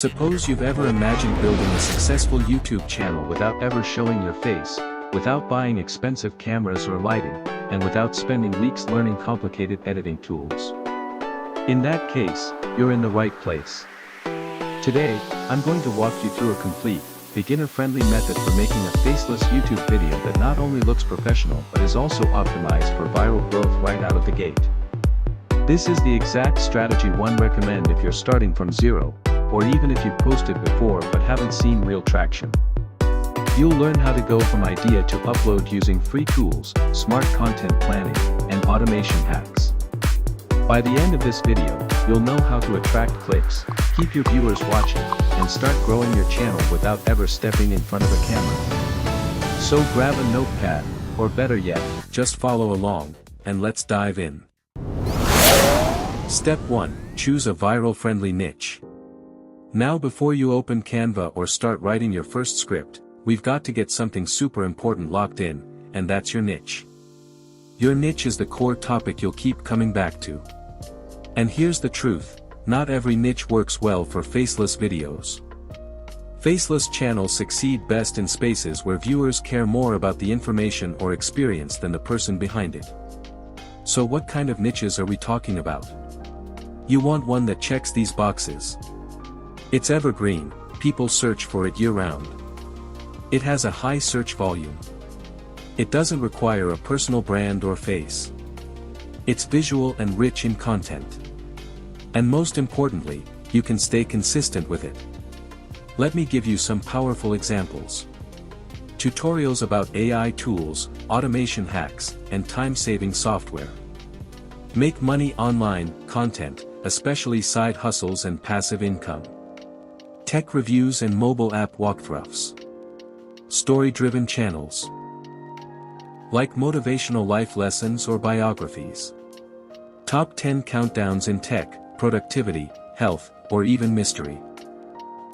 Suppose you've ever imagined building a successful YouTube channel without ever showing your face, without buying expensive cameras or lighting, and without spending weeks learning complicated editing tools. In that case, you're in the right place. Today, I'm going to walk you through a complete, beginner-friendly method for making a faceless YouTube video that not only looks professional but is also optimized for viral growth right out of the gate. This is the exact strategy one recommend if you're starting from zero, or even if you've posted before but haven't seen real traction. You'll learn how to go from idea to upload using free tools, smart content planning, and automation hacks. By the end of this video, you'll know how to attract clicks, keep your viewers watching, and start growing your channel without ever stepping in front of a camera. So grab a notepad, or better yet, just follow along, and let's dive in. Step 1. Choose a viral-friendly niche. Now before you open Canva or start writing your first script, we've got to get something super important locked in, and that's your niche. Your niche is the core topic you'll keep coming back to. And here's the truth, not every niche works well for faceless videos. Faceless channels succeed best in spaces where viewers care more about the information or experience than the person behind it. So what kind of niches are we talking about? You want one that checks these boxes. It's evergreen, people search for it year-round. It has a high search volume. It doesn't require a personal brand or face. It's visual and rich in content. And most importantly, you can stay consistent with it. Let me give you some powerful examples. Tutorials about AI tools, automation hacks, and time-saving software. Make money online content, especially side hustles and passive income. Tech reviews and mobile app walkthroughs. Story-driven channels. Like motivational life lessons or biographies. Top 10 countdowns in tech, productivity, health, or even mystery.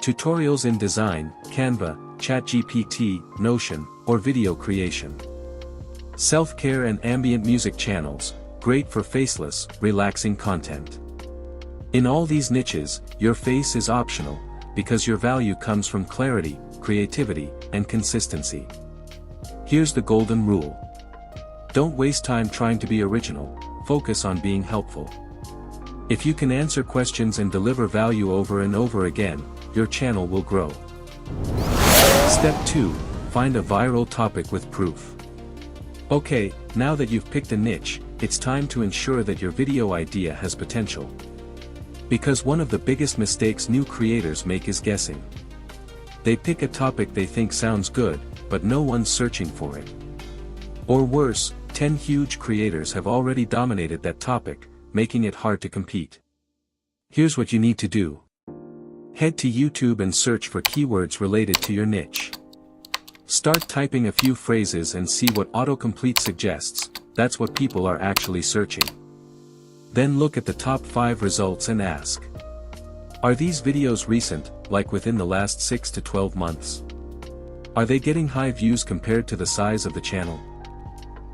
Tutorials in design, Canva, ChatGPT, Notion, or video creation. Self-care and ambient music channels, great for faceless, relaxing content. In all these niches, your face is optional, because your value comes from clarity, creativity, and consistency. Here's the golden rule. Don't waste time trying to be original, focus on being helpful. If you can answer questions and deliver value over and over again, your channel will grow. Step 2. Find a viral topic with proof. Okay, now that you've picked a niche, it's time to ensure that your video idea has potential. Because one of the biggest mistakes new creators make is guessing. They pick a topic they think sounds good, but no one's searching for it. Or worse, 10 huge creators have already dominated that topic, making it hard to compete. Here's what you need to do. Head to YouTube and search for keywords related to your niche. Start typing a few phrases and see what autocomplete suggests. That's what people are actually searching. Then look at the top 5 results and ask. Are these videos recent, like within the last 6 to 12 months? Are they getting high views compared to the size of the channel?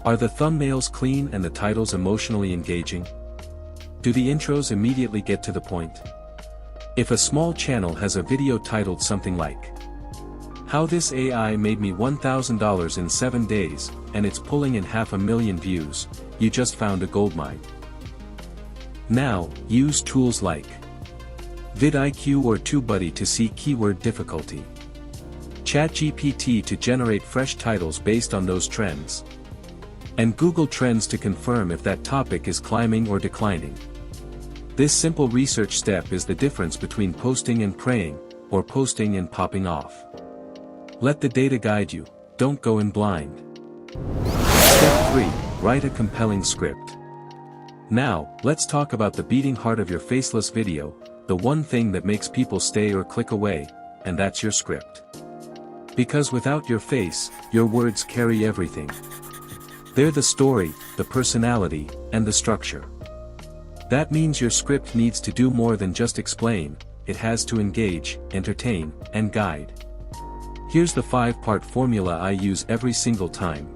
Are the thumbnails clean and the titles emotionally engaging? Do the intros immediately get to the point? If a small channel has a video titled something like, "How this AI made me $1,000 in 7 days, and it's pulling in 500,000 views," you just found a goldmine. Now, use tools like vidIQ or TubeBuddy to see keyword difficulty. ChatGPT to generate fresh titles based on those trends. And Google Trends to confirm if that topic is climbing or declining. This simple research step is the difference between posting and praying, or posting and popping off. Let the data guide you, don't go in blind. Step 3. Write a compelling script. Now, let's talk about the beating heart of your faceless video, the one thing that makes people stay or click away, and that's your script. Because without your face, your words carry everything. They're the story, the personality, and the structure. That means your script needs to do more than just explain, it has to engage, entertain, and guide. Here's the 5-part formula I use every single time.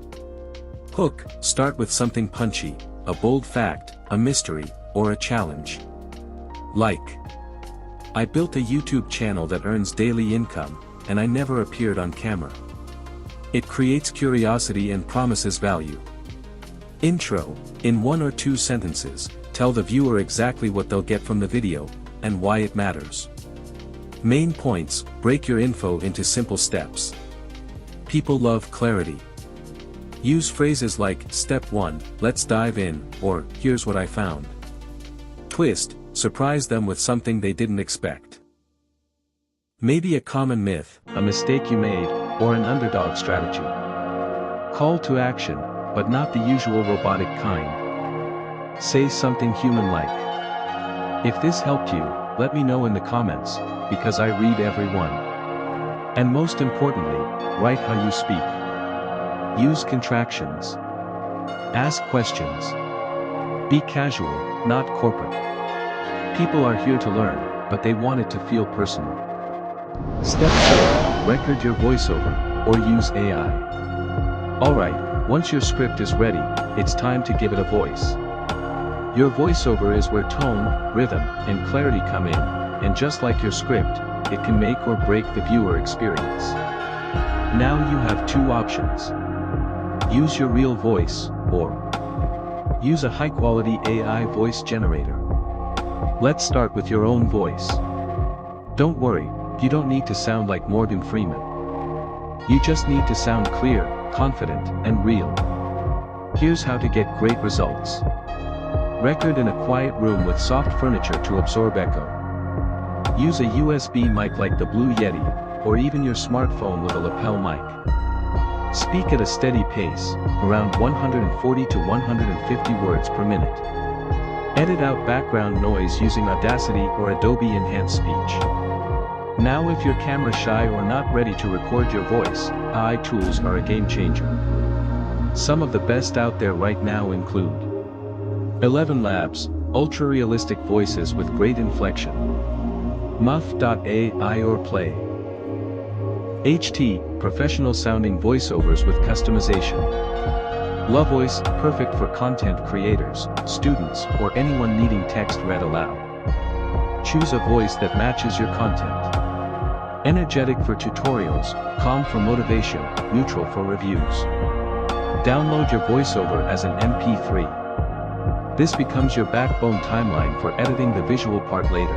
Hook, start with something punchy, a bold fact, a mystery, or a challenge. Like, I built a YouTube channel that earns daily income, and I never appeared on camera. It creates curiosity and promises value. Intro. In 1 or 2 sentences, tell the viewer exactly what they'll get from the video, and why it matters. Main points. Break your info into simple steps. People love clarity. Use phrases like, Step 1, let's dive in, or, here's what I found. Twist. Surprise them with something they didn't expect. Maybe a common myth, a mistake you made, or an underdog strategy. Call to action, but not the usual robotic kind. Say something human-like. If this helped you, let me know in the comments, because I read every one. And most importantly, write how you speak. Use contractions. Ask questions. Be casual, not corporate. People are here to learn, but they want it to feel personal. Step 4. Record your voiceover, or use AI. Alright, once your script is ready, it's time to give it a voice. Your voiceover is where tone, rhythm, and clarity come in, and just like your script, it can make or break the viewer experience. Now you have 2 options. Use your real voice, or use a high-quality AI voice generator. Let's start with your own voice. Don't worry, you don't need to sound like Morgan Freeman. You just need to sound clear, confident, and real. Here's how to get great results. Record in a quiet room with soft furniture to absorb echo. Use a USB mic like the Blue Yeti, or even your smartphone with a lapel mic. Speak at a steady pace, around 140 to 150 words per minute. Edit out background noise using Audacity or Adobe Enhanced Speech. Now if you're camera shy or not ready to record your voice, AI tools are a game changer. Some of the best out there right now include 11 Labs, ultra-realistic voices with great inflection. Muff.ai or Play. HT, professional-sounding voiceovers with customization. LoveVoice, perfect for content creators, students, or anyone needing text read aloud. Choose a voice that matches your content. Energetic for tutorials, calm for motivation, neutral for reviews. Download your voiceover as an MP3. This becomes your backbone timeline for editing the visual part later.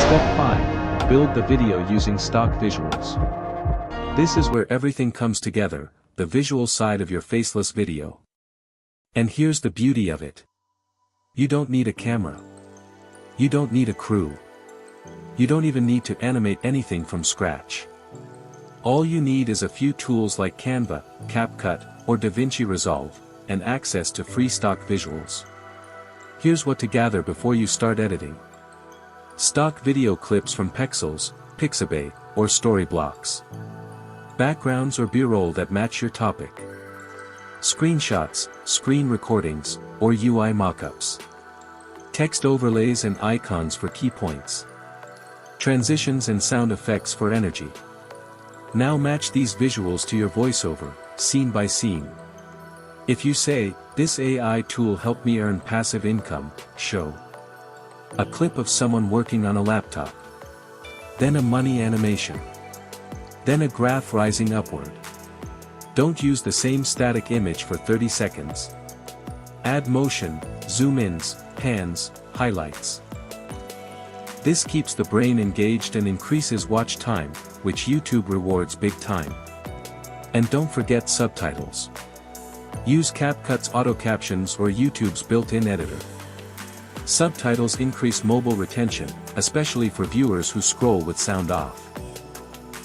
Step 5. Build the video using stock visuals. This is where everything comes together, the visual side of your faceless video. And here's the beauty of it. You don't need a camera. You don't need a crew. You don't even need to animate anything from scratch. All you need is a few tools like Canva, CapCut, or DaVinci Resolve, and access to free stock visuals. Here's what to gather before you start editing. Stock video clips from Pexels, Pixabay, or Storyblocks. Backgrounds or B-roll that match your topic. Screenshots, screen recordings, or UI mockups. Text overlays and icons for key points. Transitions and sound effects for energy. Now match these visuals to your voiceover, scene by scene. If you say, this AI tool helped me earn passive income, show a clip of someone working on a laptop. Then a money animation. Then a graph rising upward. Don't use the same static image for 30 seconds. Add motion, zoom-ins, pans, highlights. This keeps the brain engaged and increases watch time, which YouTube rewards big time. And don't forget subtitles. Use CapCut's auto captions or YouTube's built-in editor. Subtitles increase mobile retention, especially for viewers who scroll with sound off.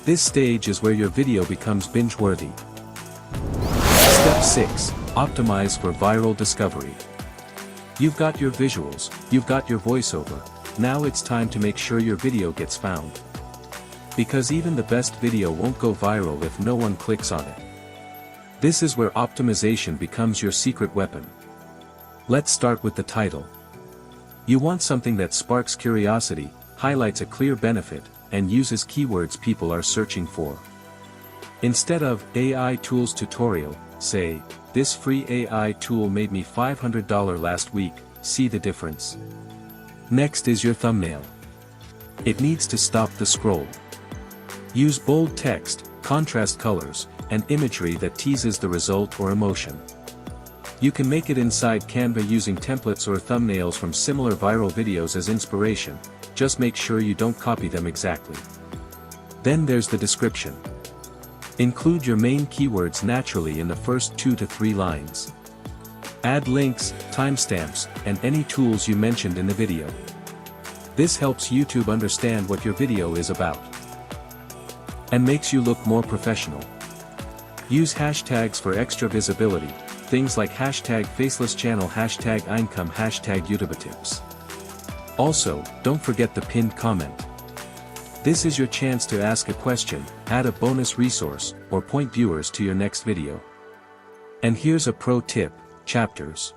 This stage is where your video becomes binge-worthy. Step 6. Optimize for viral discovery. You've got your visuals, you've got your voiceover, now it's time to make sure your video gets found. Because even the best video won't go viral if no one clicks on it. This is where optimization becomes your secret weapon. Let's start with the title. You want something that sparks curiosity, highlights a clear benefit, and uses keywords people are searching for. Instead of AI Tools Tutorial, say, this free AI tool made me $500 last week, see the difference? Next is your thumbnail. It needs to stop the scroll. Use bold text, contrast colors, and imagery that teases the result or emotion. You can make it inside Canva using templates or thumbnails from similar viral videos as inspiration, just make sure you don't copy them exactly. Then there's the description. Include your main keywords naturally in the first 2 to 3 lines. Add links, timestamps, and any tools you mentioned in the video. This helps YouTube understand what your video is about. And makes you look more professional. Use hashtags for extra visibility, things like hashtag Faceless channel, hashtag Eincome, hashtag YouTube tips. Also, don't forget the pinned comment. This is your chance to ask a question, add a bonus resource, or point viewers to your next video. And here's a pro tip, chapters.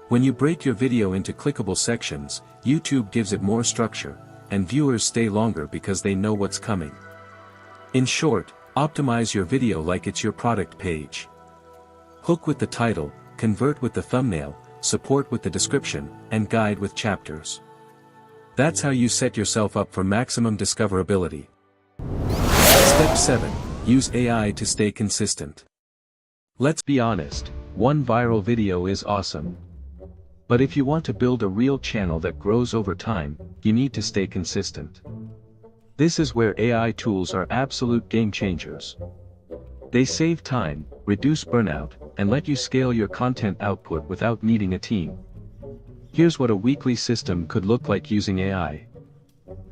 When you break your video into clickable sections, YouTube gives it more structure, and viewers stay longer because they know what's coming. In short, optimize your video like it's your product page. Hook with the title, convert with the thumbnail, support with the description, and guide with chapters. That's how you set yourself up for maximum discoverability. Step 7. Use AI to stay consistent. Let's be honest, one viral video is awesome. But if you want to build a real channel that grows over time, you need to stay consistent. This is where AI tools are absolute game changers. They save time, reduce burnout, and let you scale your content output without needing a team. Here's what a weekly system could look like using AI.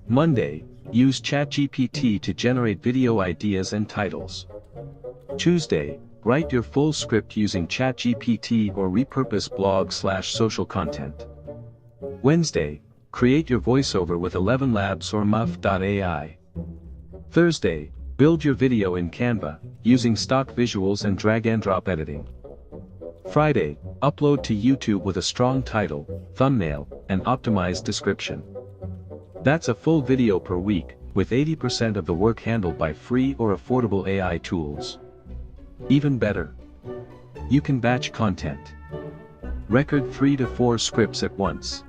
Monday, use ChatGPT to generate video ideas and titles. Tuesday, write your full script using ChatGPT or repurpose blog/social content. Wednesday, create your voiceover with 11 Labs or muff.ai. Thursday, build your video in Canva, using stock visuals and drag-and-drop editing. Friday, upload to YouTube with a strong title, thumbnail, and optimized description. That's a full video per week, with 80% of the work handled by free or affordable AI tools. Even better, you can batch content. Record 3 to 4 scripts at once.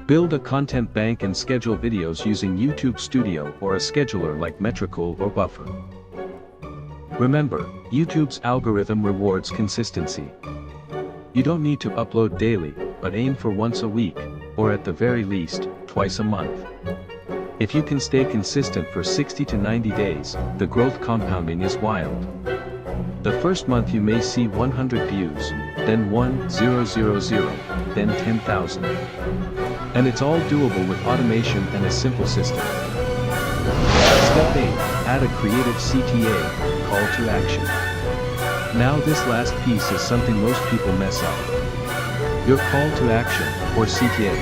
Build a content bank and schedule videos using YouTube Studio or a scheduler like Metrical or Buffer. Remember, YouTube's algorithm rewards consistency. You don't need to upload daily, but aim for once a week, or at the very least, twice a month. If you can stay consistent for 60 to 90 days, the growth compounding is wild. The first month you may see 100 views, then 1,000, then 10,000. And it's all doable with automation and a simple system. Step 8, add a creative CTA, call to action. Now this last piece is something most people mess up. Your call to action, or CTA.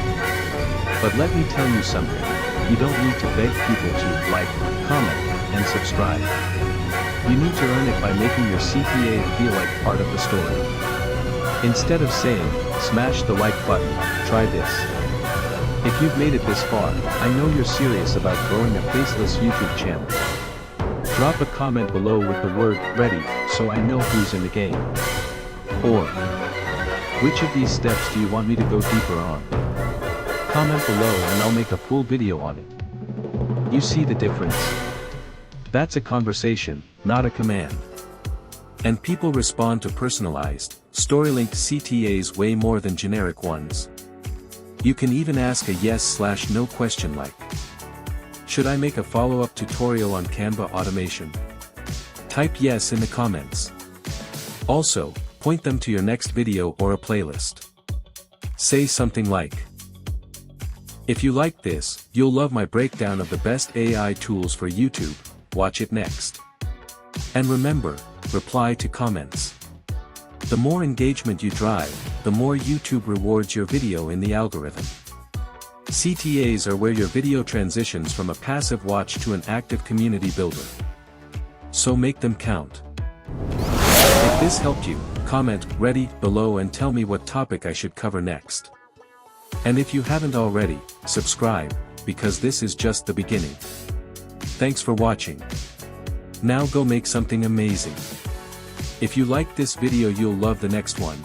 But let me tell you something, you don't need to beg people to like, comment, and subscribe. You need to earn it by making your CTA feel like part of the story. Instead of saying, smash the like button, try this. If you've made it this far, I know you're serious about growing a faceless YouTube channel. Drop a comment below with the word ready, so I know who's in the game. Or, which of these steps do you want me to go deeper on? Comment below and I'll make a full video on it. You see the difference? That's a conversation, not a command. And people respond to personalized, story-linked CTAs way more than generic ones. You can even ask a yes/no question like, should I make a follow-up tutorial on Canva automation? Type yes in the comments. Also, point them to your next video or a playlist. Say something like, if you like this, you'll love my breakdown of the best AI tools for YouTube, watch it next. And remember, reply to comments. The more engagement you drive, the more YouTube rewards your video in the algorithm. CTAs are where your video transitions from a passive watch to an active community builder. So make them count. If this helped you, comment ready below and tell me what topic I should cover next. And if you haven't already, subscribe, because this is just the beginning. Thanks for watching. Now go make something amazing. If you liked this video, you'll love the next one.